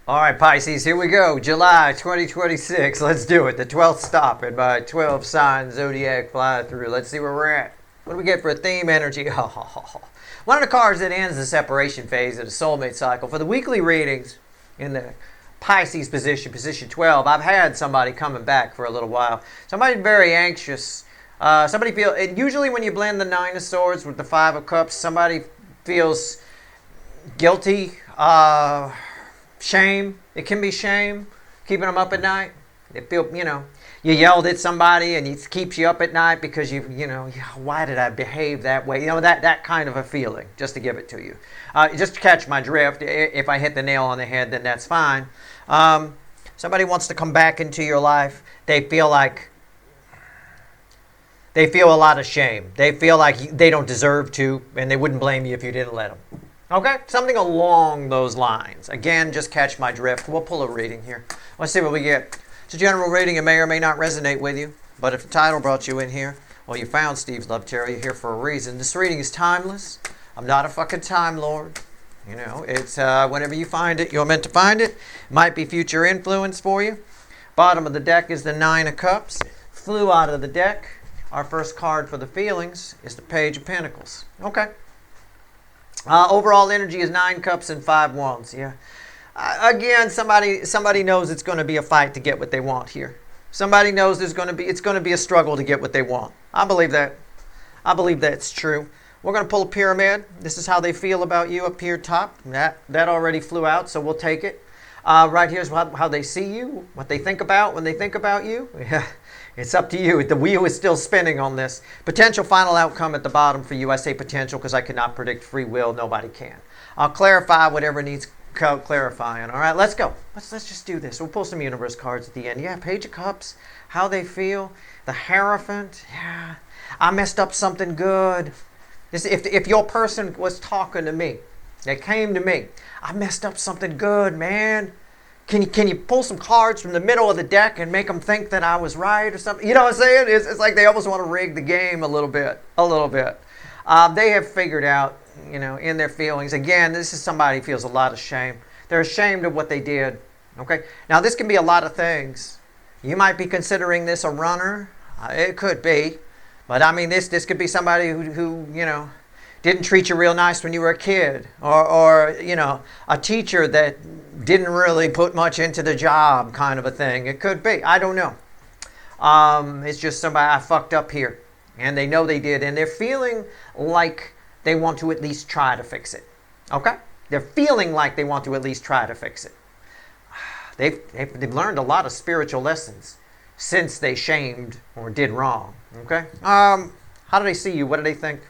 All right, Pisces, here we go. July 2026. Let's do it. The 12th stop in my 12 sign zodiac fly through. Let's see where we're at. What do we get for a theme energy? One of the cards that ends the separation phase of the soulmate cycle. For the weekly readings in the Pisces position 12, I've had somebody coming back for a little while. Somebody very anxious. Somebody feel, and usually when you blend the Nine of Swords with the Five of Cups, somebody feels guilty. Shame. It can be shame keeping them up at night. They feel, you yelled at somebody and it keeps you up at night because why did I behave that way? That kind of a feeling, just to give it to you. Just to catch my drift. If I hit the nail on the head, then that's fine. Somebody wants to come back into your life. They feel a lot of shame. They feel like they don't deserve to, and they wouldn't blame you if you didn't let them. Okay, something along those lines. Again, just catch my drift. We'll pull a reading here. Let's see what we get. It's a general reading. It may or may not resonate with you. But if the title brought you in here, well, you found Steve's Love Tarot. You're here for a reason. This reading is timeless. I'm not a fucking time lord. It's whenever you find it, you're meant to find it. Might be future influence for you. Bottom of the deck is the Nine of Cups. Flew out of the deck. Our first card for the feelings is the Page of Pentacles. Okay. Overall energy is 9 cups and 5 wands. Yeah. Again, somebody knows it's going to be a fight to get what they want here. Somebody knows it's going to be a struggle to get what they want. I believe that. I believe that's true. We're going to pull a pyramid. This is how they feel about you up here top. That already flew out, so we'll take it. Right here's how they see you, what they think about when they think about you. Yeah. It's up to you. The wheel is still spinning on this. Potential final outcome at the bottom for you. I say potential because I cannot predict free will. Nobody can. I'll clarify whatever needs clarifying. All right, let's go. Let's just do this. We'll pull some universe cards at the end. Yeah, Page of Cups. How they feel. The Hierophant. Yeah. I messed up something good. If your person was talking to me, they came to me. I messed up something good, man. Can you pull some cards from the middle of the deck and make them think that I was right or something? You know what I'm saying? It's like they almost want to rig the game a little bit. They have figured out, in their feelings. Again, this is somebody who feels a lot of shame. They're ashamed of what they did. Okay. Now this can be a lot of things. You might be considering this a runner. It could be, but I mean this could be somebody who didn't treat you real nice when you were a kid, or a teacher that didn't really put much into the job, kind of a thing. It could be. I don't know. It's just somebody, I fucked up here, and they know they did, and they're feeling like they want to at least try to fix it. Okay? They're feeling like they want to at least try to fix it. They've learned a lot of spiritual lessons since they shamed or did wrong. Okay? How do they see you? What do they think?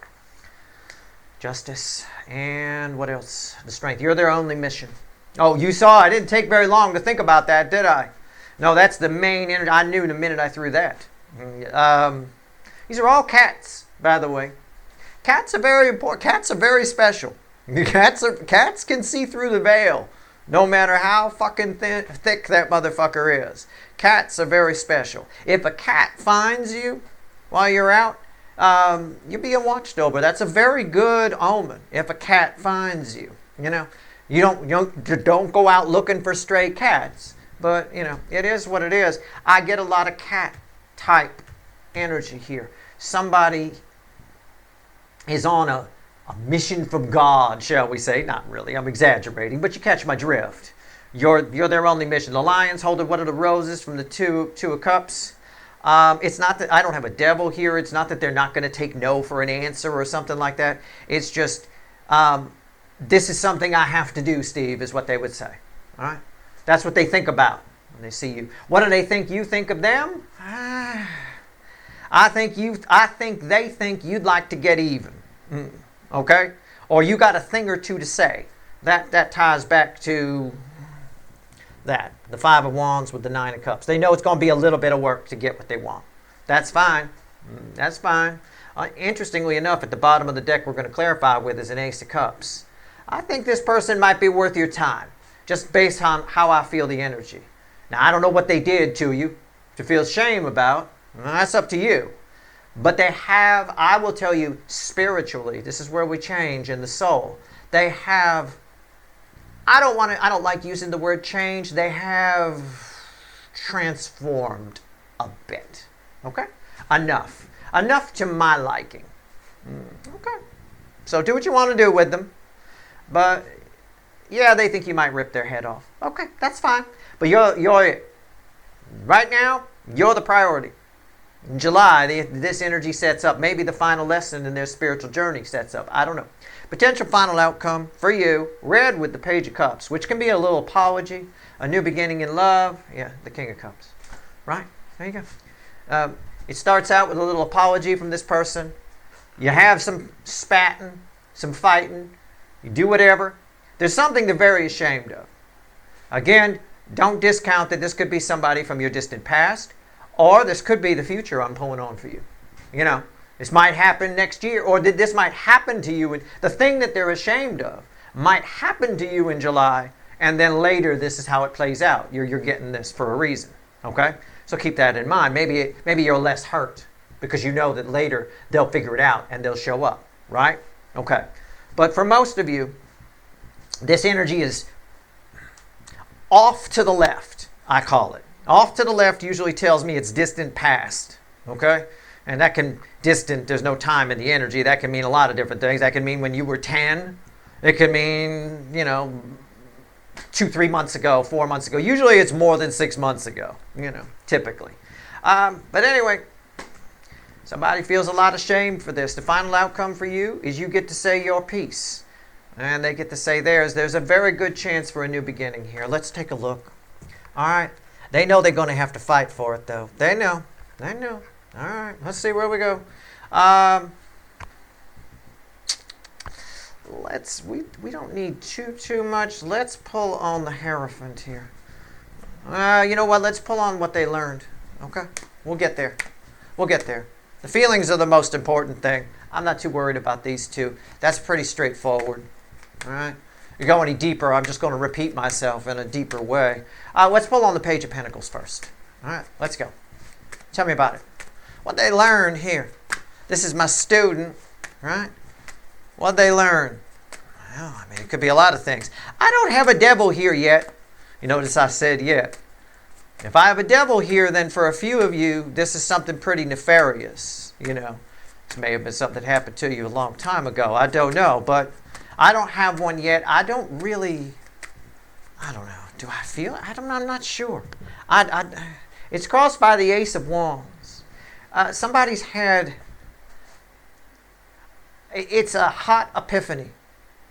Justice. And what else? The Strength. You're their only mission. Oh, you saw I didn't take very long to think about that, did I? No, that's the main energy. I knew the minute I threw that. These are all cats, by the way. Cats are very important. Cats are very special. Cats can see through the veil, no matter how fucking thick that motherfucker is. Cats are very special. If a cat finds you while you're out, you're being watched over. That's a very good omen. If a cat finds you, you don't go out looking for stray cats. But it is what it is. I get a lot of cat type energy here. Somebody is on a mission from God, shall we say? Not really. I'm exaggerating, but you catch my drift. You're their only mission. The Lion's holding one of the roses from the two of Cups. It's not that I don't have a devil here. It's not that they're not going to take no for an answer or something like that. It's just, this is something I have to do, Steve, is what they would say. All right? That's what they think about when they see you. What do they think you think of them? I think they think you'd like to get even. Okay? Or you got a thing or two to say. That ties back to that. The Five of Wands with the Nine of Cups. They know it's going to be a little bit of work to get what they want. That's fine. That's fine. Interestingly enough, at the bottom of the deck we're going to clarify with is an Ace of Cups. I think this person might be worth your time, just based on how I feel the energy. Now, I don't know what they did to you to feel shame about. That's up to you. But they have, I will tell you, spiritually, this is where we change in the soul. They have I don't like using the word change. They have transformed a bit. Okay? Enough. Enough to my liking. Okay. So do what you want to do with them. But yeah, they think you might rip their head off. Okay, that's fine. But you're right now, you're the priority. In July, this energy sets up. Maybe the final lesson in their spiritual journey sets up. I don't know. Potential final outcome for you, red with the Page of Cups, which can be a little apology, a new beginning in love. Yeah, the King of Cups. Right? There you go. It starts out with a little apology from this person. You have some spatting, some fighting. You do whatever. There's something they're very ashamed of. Again, don't discount that this could be somebody from your distant past, or this could be the future I'm pulling on for you. You know, this might happen next year, or this might happen to you. The thing that they're ashamed of might happen to you in July, and then later this is how it plays out. You're getting this for a reason. Okay? So keep that in mind. Maybe you're less hurt because you know that later they'll figure it out and they'll show up. Right? Okay. But for most of you, this energy is off to the left, I call it. Off to the left usually tells me it's distant past, okay? And that can, distant, there's no time in the energy. That can mean a lot of different things. That can mean when you were 10. It can mean, 2-3 months ago, 4 months ago. Usually it's more than 6 months ago, typically. But anyway, somebody feels a lot of shame for this. The final outcome for you is you get to say your piece. And they get to say theirs. There's a very good chance for a new beginning here. Let's take a look. All right. They know they're going to have to fight for it, though. They know. All right. Let's see where we go. We don't need too much. Let's pull on the Hierophant here. You know what? Let's pull on what they learned. Okay? We'll get there. The feelings are the most important thing. I'm not too worried about these two. That's pretty straightforward. All right? You go any deeper, I'm just going to repeat myself in a deeper way. Let's pull on the Page of Pentacles first. All right, let's go. Tell me about it. What they learn here. This is my student, right? What they learn. Well, it could be a lot of things. I don't have a devil here yet. You notice I said yet. If I have a devil here, then for a few of you, this is something pretty nefarious. This may have been something that happened to you a long time ago. I don't know, but I don't have one yet. I don't know. Do I feel it? I'm not sure. It's crossed by the Ace of Wands. Somebody's had... It's a hot epiphany.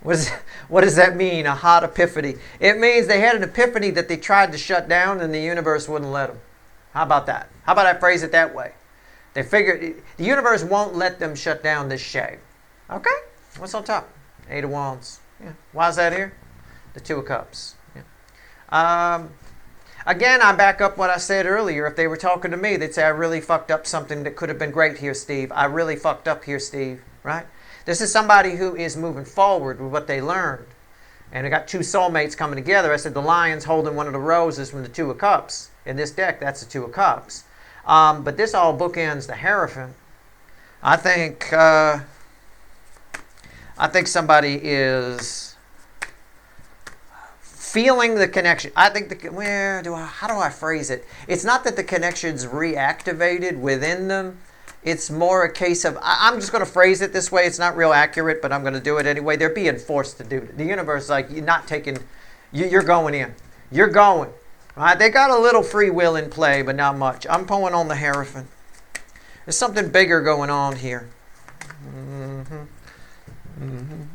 What does that mean, a hot epiphany? It means they had an epiphany that they tried to shut down and the universe wouldn't let them. How about that? How about I phrase it that way? They figured the universe won't let them shut down this shame. Okay? What's on top? 8 of Wands. Yeah. Why is that here? The 2 of Cups. Yeah. Again, I back up what I said earlier. If they were talking to me, they'd say, I really fucked up something that could have been great here, Steve. I really fucked up here, Steve. Right? This is somebody who is moving forward with what they learned. And I got 2 soulmates coming together. I said the Lion's holding one of the roses from the 2 of Cups. In this deck, that's the 2 of Cups. But this all bookends the Hierophant. I think somebody is feeling the connection. I think how do I phrase it? It's not that the connection's reactivated within them. It's more a case of, I'm just going to phrase it this way. It's not real accurate, but I'm going to do it anyway. They're being forced to do it. The universe, like, you're not taking, you're going in. You're going. Right? They got a little free will in play, but not much. I'm pulling on the Hierophant. There's something bigger going on here.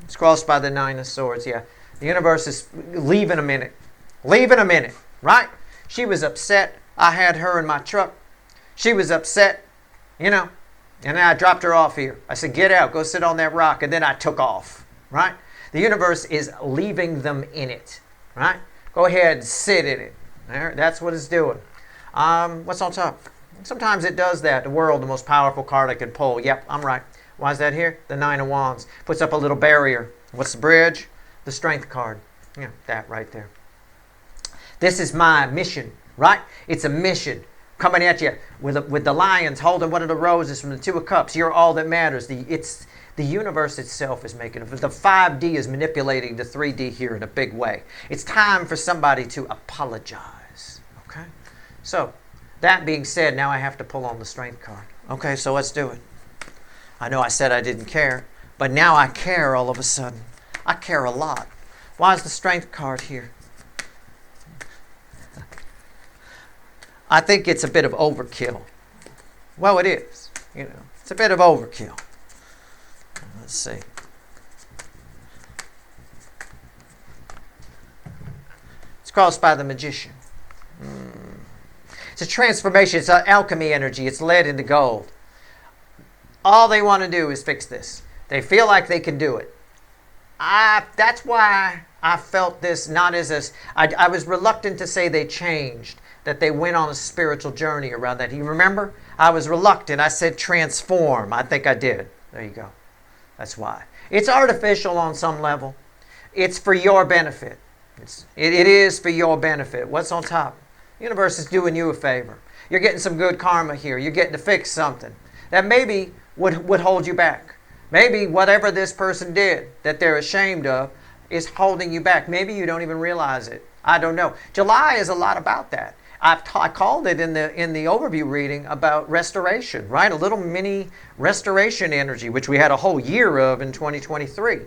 It's crossed by the 9 of Swords, yeah. The universe is leaving a minute. Right? She was upset. I had her in my truck. She was upset, and then I dropped her off here. I said, get out, go sit on that rock, and then I took off, right? The universe is leaving them in it, right? Go ahead, sit in it. That's what it's doing. What's on top? Sometimes it does that. The World, the most powerful card I could pull. Yep, I'm right. Why is that here? The 9 of Wands. Puts up a little barrier. What's the bridge? The Strength card. Yeah, that right there. This is my mission, right? It's a mission coming at you with the Lions holding one of the roses from the 2 of Cups. You're all that matters. The The universe itself is making it. The 5D is manipulating the 3D here in a big way. It's time for somebody to apologize. Okay? So, that being said, now I have to pull on the strength card. Okay, so let's do it. I know I said I didn't care, but now I care all of a sudden. I care a lot. Why is the strength card here? I think it's a bit of overkill. Well, it is. You know, it's a bit of overkill. Let's see. It's crossed by the magician. It's a transformation. It's an alchemy energy. It's lead into gold. All they want to do is fix this. They feel like they can do it. That's why I felt this not as I was reluctant to say they changed, that they went on a spiritual journey around that. You remember? I was reluctant. I said transform. I think I did. There you go. That's why. It's artificial on some level. It's for your benefit. It is for your benefit. What's on top? The universe is doing you a favor. You're getting some good karma here. You're getting to fix something that maybe would hold you back. Maybe whatever this person did that they're ashamed of is holding you back. Maybe you don't even realize it. I don't know. July is a lot about that. I called it in the overview reading about restoration, right? A little mini restoration energy, which we had a whole year of in 2023.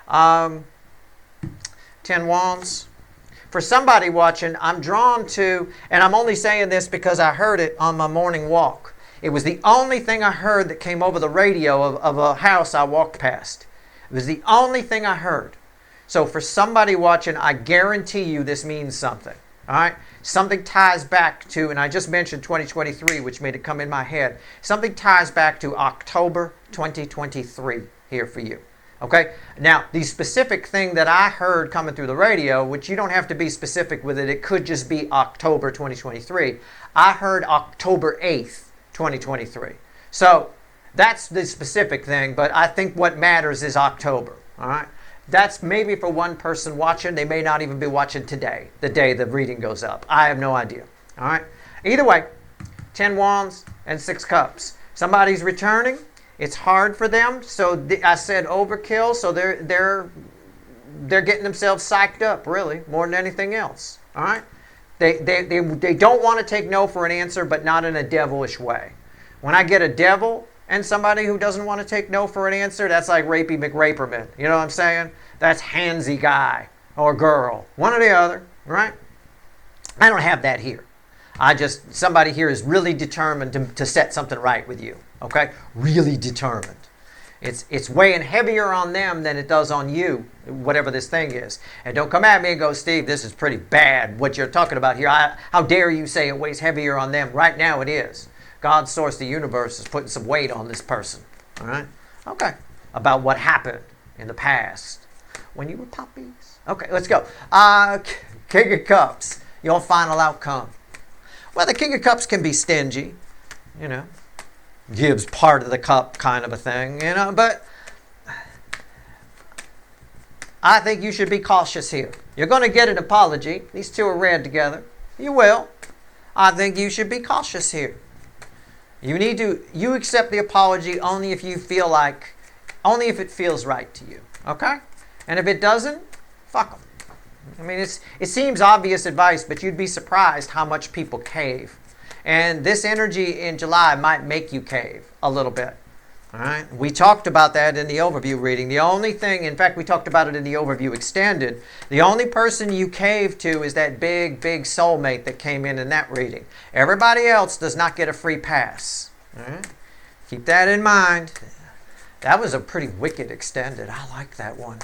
10 Wands. For somebody watching, I'm drawn to, and I'm only saying this because I heard it on my morning walk. It was the only thing I heard that came over the radio of a house I walked past. It was the only thing I heard. So for somebody watching, I guarantee you this means something. All right? Something ties back to, and I just mentioned 2023, which made it come in my head. Something ties back to October 2023 here for you. Okay? Now, the specific thing that I heard coming through the radio, which you don't have to be specific with it, it could just be October 2023. I heard October 8th, 2023. So, that's the specific thing, but I think what matters is October. All right? That's maybe for one person watching. They may not even be watching today, the day the reading goes up. I have no idea. All right? Either way, 10 Wands and 6 Cups. Somebody's returning. It's hard for them. So I said overkill. So they're getting themselves psyched up, really, more than anything else. All right? They don't want to take no for an answer, but not in a devilish way. When I get a devil and somebody who doesn't want to take no for an answer, that's like Rapey McRaperman. You know what I'm saying? That's handsy guy or girl. One or the other, right? I don't have that here. Somebody here is really determined to set something right with you. Okay? Really determined. It's weighing heavier on them than it does on you, whatever this thing is. And don't come at me and go, Steve, this is pretty bad, what you're talking about here. How dare you say it weighs heavier on them? Right now it is. God's source, the universe, is putting some weight on this person. All right? Okay. About what happened in the past when you were puppies. Okay, let's go. King of Cups, your final outcome. Well, the King of Cups can be stingy, you know. Gives part of the cup kind of a thing, you know. But I think you should be cautious here. You're going to get an apology. These two are read together. You will. I think you should be cautious here. You accept the apology only if you feel like, only if it feels right to you. Okay? And if it doesn't, fuck them. I mean, it seems obvious advice, but you'd be surprised how much people cave. And this energy in July might make you cave a little bit. All right? We talked about that in the overview reading. The only thing, in fact, we talked about it in the overview extended. The only person you cave to is that big, big soulmate that came in that reading. Everybody else does not get a free pass. All right? Keep that in mind. That was a pretty wicked extended. I like that one.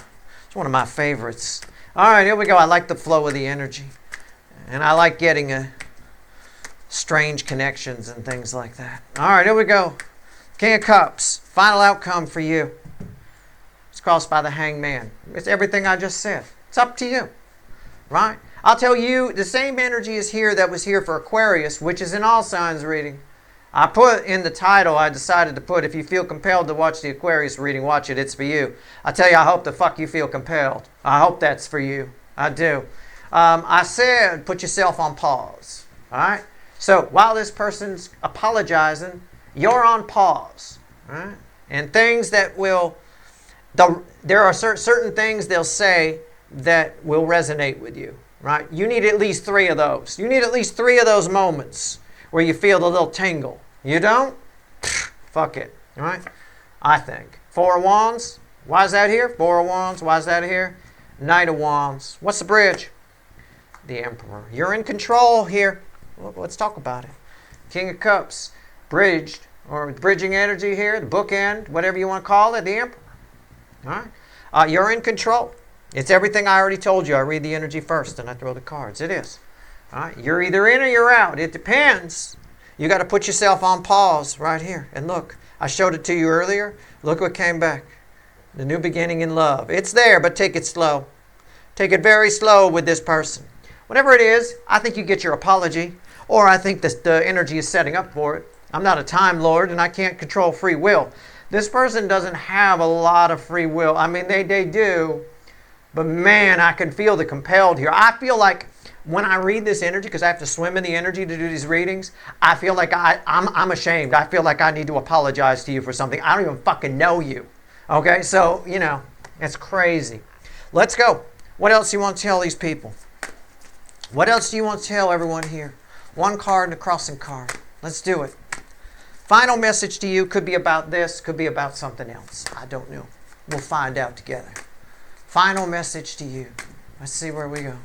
It's one of my favorites. All right, here we go. I like the flow of the energy. And I like getting strange connections and things like that. All right, here we go. King of Cups, final outcome for you. It's crossed by the Hangman. It's everything I just said. It's up to you, right? I'll tell you, the same energy is here that was here for Aquarius, which is in all signs reading. I put in the title, I decided to put, if you feel compelled to watch the Aquarius reading, watch it. It's for you. I tell you, I hope the fuck you feel compelled. I hope that's for you. I do. I said, put yourself on pause, all right? So while this person's apologizing, you're on pause, right? And things that will There are certain things they'll say that will resonate with you, right? You need at least 3 of those. You need at least 3 of those moments where you feel the little tingle. You don't? Fuck it, right? I think. 4 of Wands. Why is that here? 4 of Wands. Why is that here? Knight of Wands. What's the bridge? The Emperor. You're in control here. Let's talk about it. King of Cups. Bridged, or bridging energy here, the bookend, whatever you want to call it, the Emperor. All right? You're in control. It's everything I already told you. I read the energy first, and I throw the cards. It is. All right? You're either in or you're out. It depends. You got to put yourself on pause right here. And look, I showed it to you earlier. Look what came back. The new beginning in love. It's there, but take it slow. Take it very slow with this person. Whatever it is, I think you get your apology, or I think the energy is setting up for it. I'm not a Time Lord, and I can't control free will. This person doesn't have a lot of free will. I mean, they do, but man, I can feel the compelled here. I feel like when I read this energy, because I have to swim in the energy to do these readings, I feel like I'm ashamed. I feel like I need to apologize to you for something. I don't even fucking know you. Okay, so, you know, it's crazy. Let's go. What else do you want to tell these people? What else do you want to tell everyone here? 1 card and a crossing card. Let's do it. Final message to you could be about this, could be about something else. I don't know. We'll find out together. Final message to you. Let's see where we go.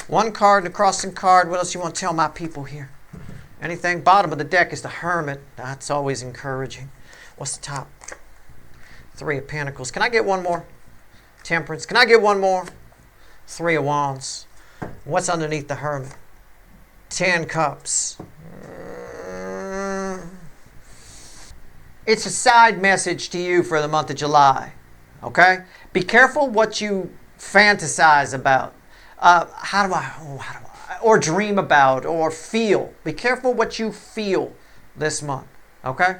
1 card and a crossing card. What else do you want to tell my people here? Anything? Bottom of the deck is the Hermit. That's always encouraging. What's the top? 3 of Pentacles. Can I get one more? Temperance. Can I get one more? 3 of Wands. What's underneath the Hermit? 10 Cups. It's a side message to you for the month of July. Okay? Be careful what you fantasize about. Or dream about, or feel. Be careful what you feel this month. Okay?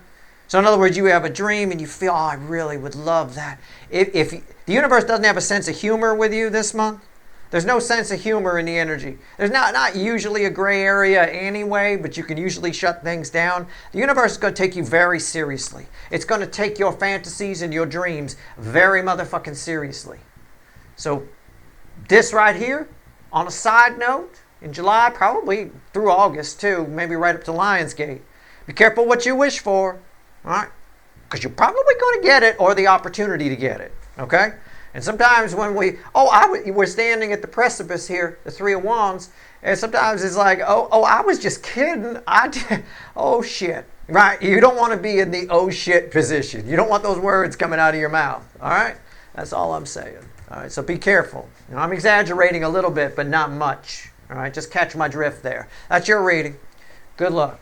So in other words, you have a dream and you feel, oh, I really would love that. If the universe doesn't have a sense of humor with you this month, there's no sense of humor in the energy. There's not usually a gray area anyway, but you can usually shut things down. The universe is going to take you very seriously. It's going to take your fantasies and your dreams very motherfucking seriously. So this right here, on a side note, in July, probably through August too, maybe right up to Lionsgate. Be careful what you wish for. All right? Because you're probably going to get it or the opportunity to get it. Okay? And sometimes when we're standing at the precipice here, the 3 of Wands, and sometimes it's like, I was just kidding. Oh, shit. Right? You don't want to be in the oh, shit position. You don't want those words coming out of your mouth. All right? That's all I'm saying. All right? So be careful. You know, I'm exaggerating a little bit, but not much. All right? Just catch my drift there. That's your reading. Good luck.